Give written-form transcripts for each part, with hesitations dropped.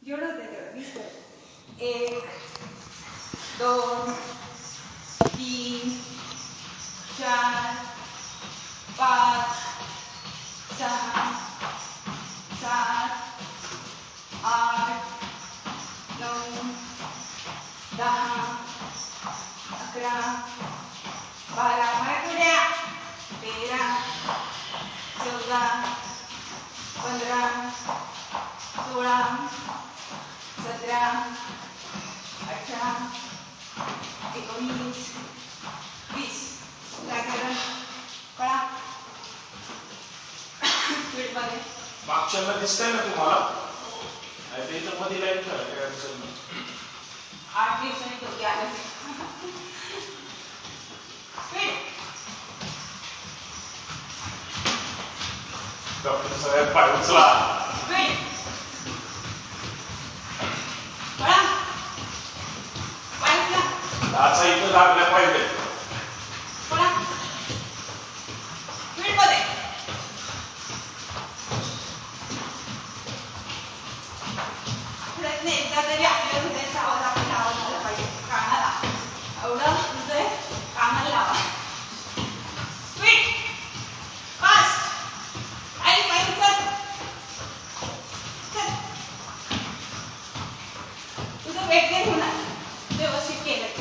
जेवढं होतं तेवढं 20 कर. 1 2 3 4 5 6 7 8 9 10 11 12 पुढ्या 13 14 15 16 17 18 19 20 काय करा कळा स्पीड मध्ये मागच्याला दिसतंय ना तुम्हाला नाही तर इथं मध्ये लाईन करा काय अडचण नाही 8 दिवसांनी तो क्या स्पीड डॉक्टर सगळ्यात पाय उचला स्पीड कळा पाय उचला दाचा इथं लागल्या पाहिजे कळा स्पीड मध्ये प्रयत्न एकदा तरी आपल्या हृदयाचा आवाज आपण आवाज झाला पाहिजे कानाला एवढं हृदय कानाला लावा स्पीड फास्ट आई पाय उचल चल तुझं वेट गेन होणार व्यवस्थित केलं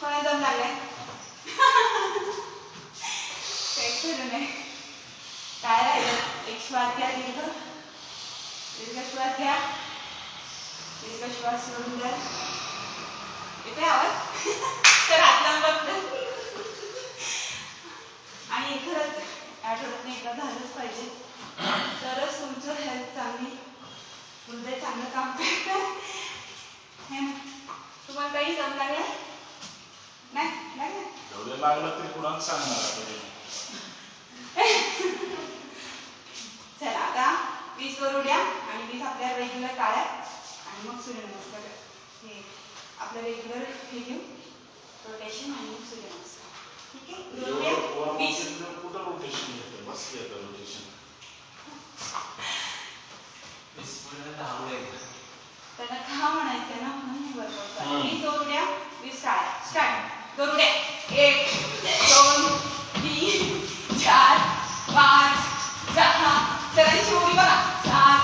कोणा दम लागलाय काय राहिलं एक श्वास घ्या दीर्घ श्वास घ्या दीर्घ श्वास सोडून द्या येते आवाज तर आतला बघत आणि खरंच आठवड्यात एकदा झालंच पाहिजे तरच तुमचं हेल्थ चांगली हृदय चांगलं काम करतं तुम्हाला काही जम लागलं नाही लागलं एवढं लागलं तरी कुणाला सांगणार आता चला आता 20 वर उड्या आणि 20 आपल्या रेग्युलर काळ्या आणि मग सूर्यनमस्कार हे आपलं रेग्युलर हे घेऊ रोटेशन आणि मग सूर्यनमस्कार ठीक आहे 20 कुठं रोटेशन येतं बसली आता रोटेशन त्यांना खा म्हणायचं ना म्हणून बरोबर 20 वर उड्या 20 काळ्या स्टार्ट 2 उड्या 1 2 3 4 5 6 सगळ्यांची उडी बघा 7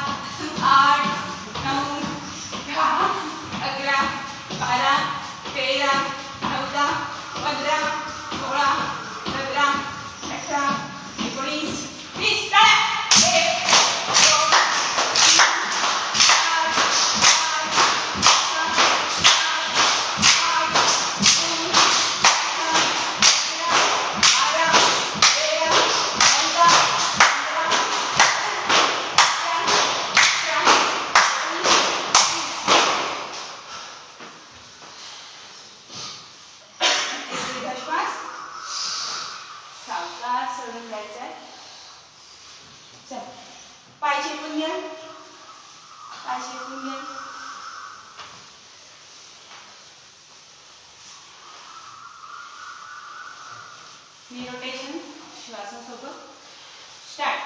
8 9 10 11 12 13 14 15 16 17 18 19 20 टाळ्या 1 रोटेशन श्वासासोबत स्टार्ट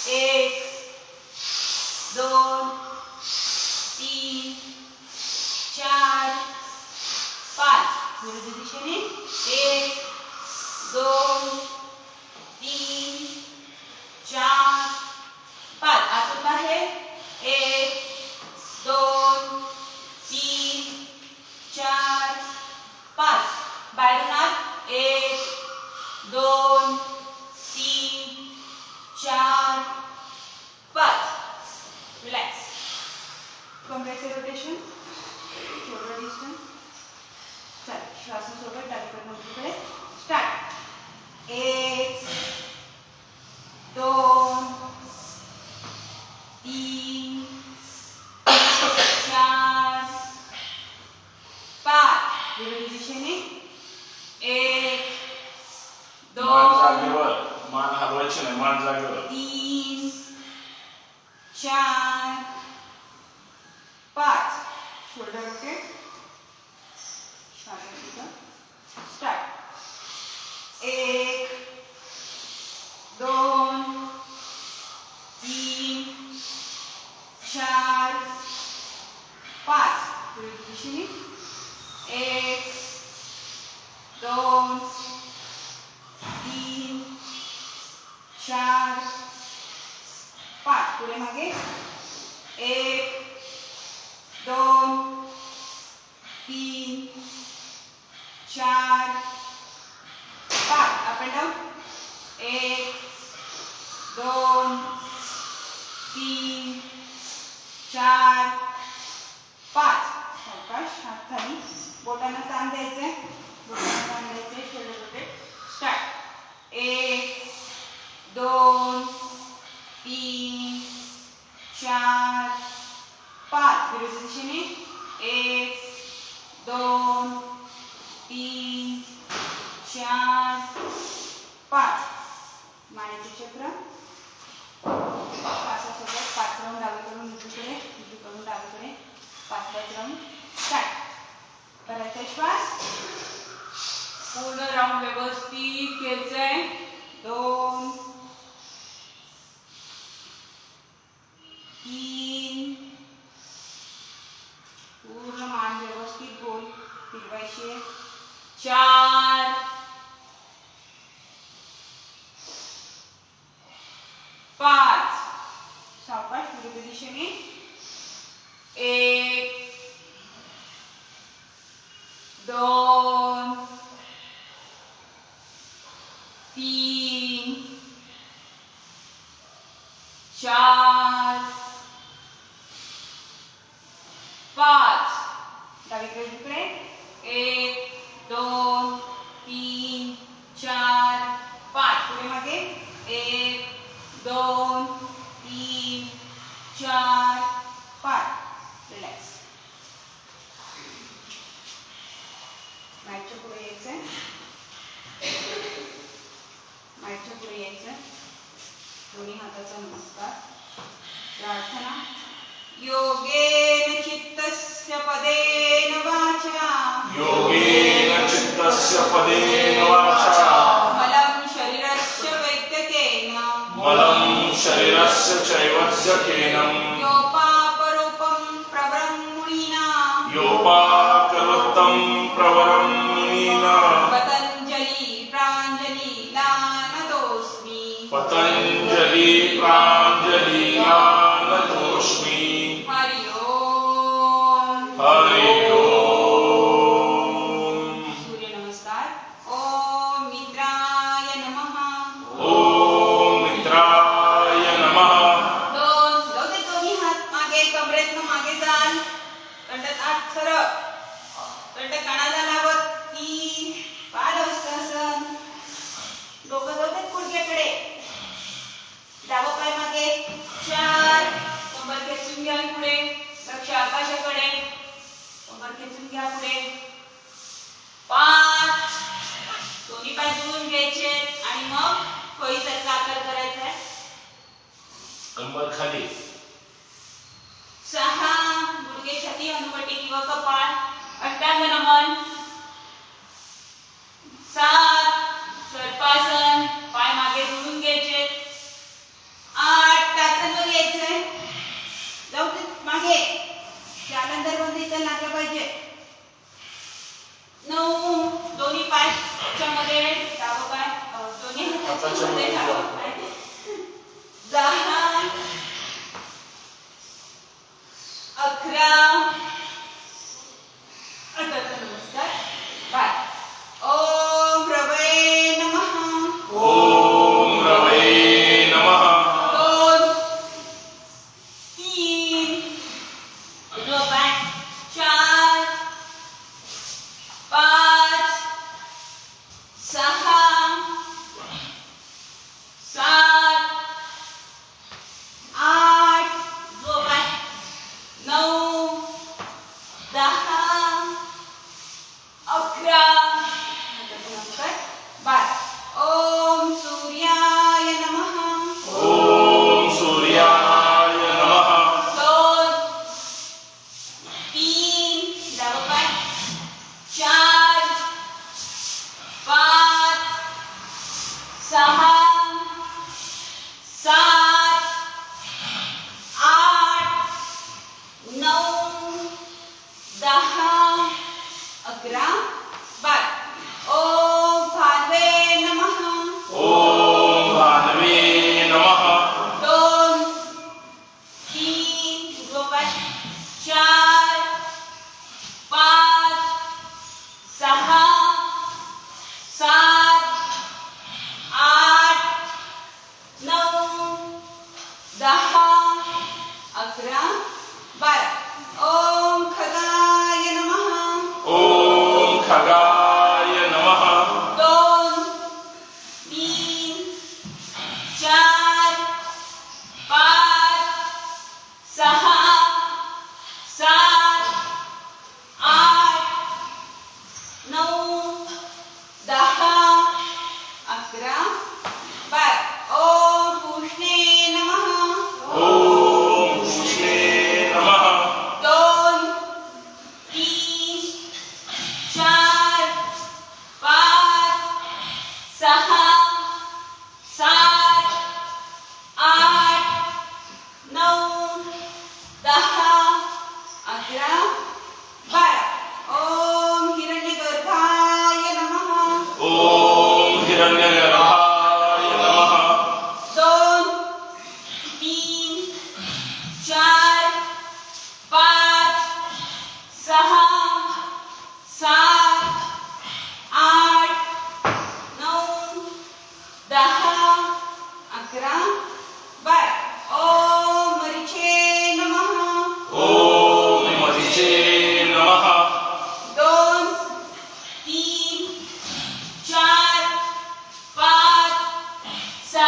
1 2 3 4 5 विरुद्ध दिशेने 1 2 3 4 5 आतून बाहेर 1 2 3 4 5 बाहेरून आत 1 2 3 4 5 रिलॅक्स कमरेचे रोटेशन शोल्डर डिस्टन्स चल श्वासासोबत डावीकडून उजवीकडे स्टार्ट 1 2 3 4 5 विरुद्ध दिशेने 1 2 मान हलवायची नाही मान जागेवर 3 4 5 शोल्डर रोटेट स्टार्ट 1 मागे 1 2 3 4 5 अप अँड डाऊन 1 2 3 4 5 सावकाश हात खाली बोटांना ताण द्यायचे बोटांना ताण द्यायचे शोल्डर रोटेट स्टार्ट 1 2 3 4 5 विरुद्ध दिशेने 1 2 3 4 5 मानेचे चक्र श्वासासोबत 5 राऊंड डावीकडून उजवीकडे उजवीकडून डावीकडे 5 राऊंड स्टार्ट करायचा श्वास पूर्ण राऊंड व्यवस्थित घ्यायचंय 2 3 पूर्ण मान व्यवस्थित गोल फिरवायचे 4 5 सावकाश विरुद्ध दिशेने 1 2 3 4 5 डावीकडे उजवीकडे 1 2 3 4 5 पुढे मागे 1 2 3 4 5 रिलॅक्स माईकच्या पुढे यायचंय माईकच्या पुढे यायचंय दोन्ही हाताचा नमस्कार प्रार्थना योगेन चित्तस्य पदेन वाचा योगेन चित्तस्य पदेन वाचा मलं शरीरस्य वैद्यकेन मलं शरीरस्य चैवद्यकेन योपापरूपं प्रवरं मुनिना योपाकरोत्तं प्रवरं मुनिना पतञ्जलि प्राञ्जलि लानतोऽस्मि पतञ्जलि प्राञ्जलि लानतोऽस्मि हरि ओम हरि ओम सूर्य नमस्कार ओम मित्राय नमः ओम मित्राय नमः दोन्ही हात मागे कमरेतनं मागे जाल कंठ आत सरळ कंठ कणाला लावत 3 पादहस्तासन डोकं जाऊ देत गुडघ्याकडे डावा पाय मागे 4 कंबर खेचून घ्या पुढे लक्ष आकाशाकडे कंबर खेचून घ्या पुढे 5 दोन्ही पाय जुळून घ्यायचे आणि मग फळीसारखा आकार करायचा आहे कंबर खाली 6 गुडघे छाती हनुवटी किंवा कपाळ अष्टांग नमन 7 सर्पासन पाय मागे जुळून घ्यायचे 8 टाचनवर यायचंय जाऊ दे मागे त्यानंतर बंदी इथं लागलं पाहिजे 9 दोन्ही पायच्या मध्ये डावा पाय दोन्ही हाताच्या मध्ये डावा पाय 10 11 नमस्कार बाय ओम रवे नमः ओम रवे नमः 2 3 उजवा पाय 4 5 6 7 8 उजवा पाय 9 10 11 नमस्कार बाय ओम सूर्याय नमः ओम सूर्याय नमः 2 3 डावा पाय 4 5 6 7 8 9 10 11 12 ओम भानवे नमः ओम भानवे नमः 2 12 ओम पूष्णे नमः ओम कृष्णे नमः 2 3 4 5 6 7 8 9 10 11 12 ओम हिरण्यगर्भाय नमः ओम हिरण्यगर्भाय नमः 2 3 4 5 6 7 8 9 10 11 12 ओम मरीचे नमः ओम मरीचे नमः 2 3 4 5 6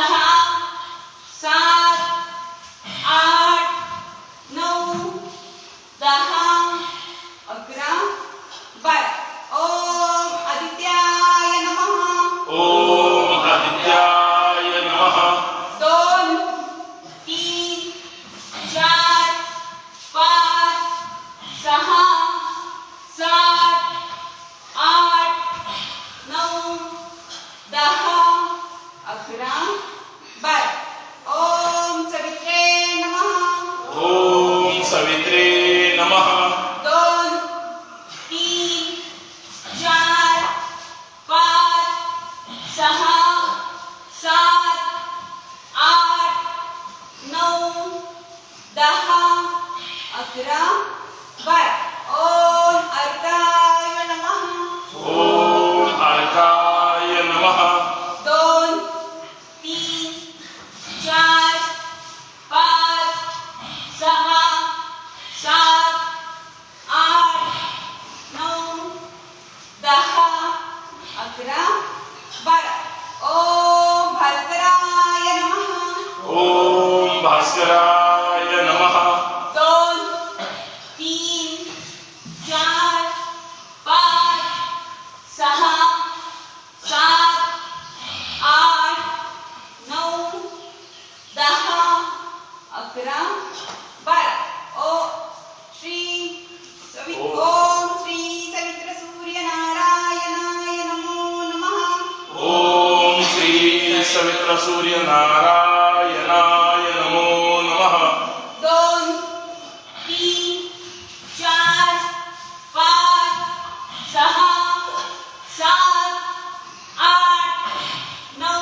7 8 9 10 11 12 ओम आदित्याय नमः ओम आदित्याय नमः 2 3 4 5 6 7 8 9 10 11 12 ओम सवित्रे नमः ओम सवित्रे नमः 2 3 4 5 6 7 8 9 10 11 12 ओम अर्काय नमः ओम अर्काय नमः 2 3 4 5 6 7 8 9 10 11 12 ओम भास्कराय नमः ओम भास्कराय नमः 2 3 4 5 6 7 8 9 10 11 12 ओम श्री सवित्र सूर्य नारायणाय नमो नमः ओम श्री सवित्र सूर्य नारायणाय नमो नमः 2 3 4 5 6 7 8 9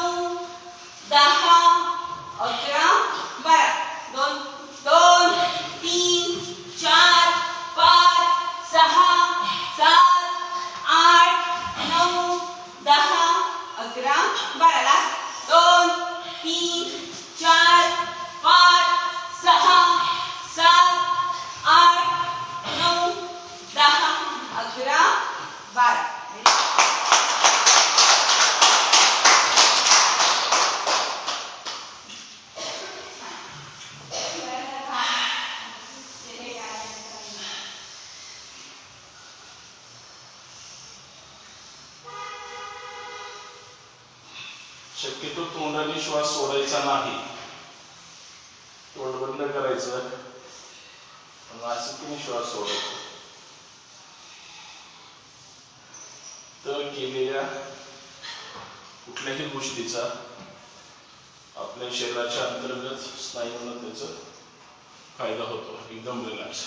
10 11 12 2 3 4 5 6 7 8 9 10 11 12 लास्ट 2 3 4 5 6 7 8 9 10 11 12 शक्यतो तोंडाने श्वास सोडायचा नाही, तोंड बंद करायचं आणि नासिकेने श्वास सोडायचा. तर केलेल्या कुठल्याही गोष्टीचा आपल्या शरीराच्या अंतर्गत स्नायूंना त्याचा फायदा होतो. एकदम रिलॅक्स.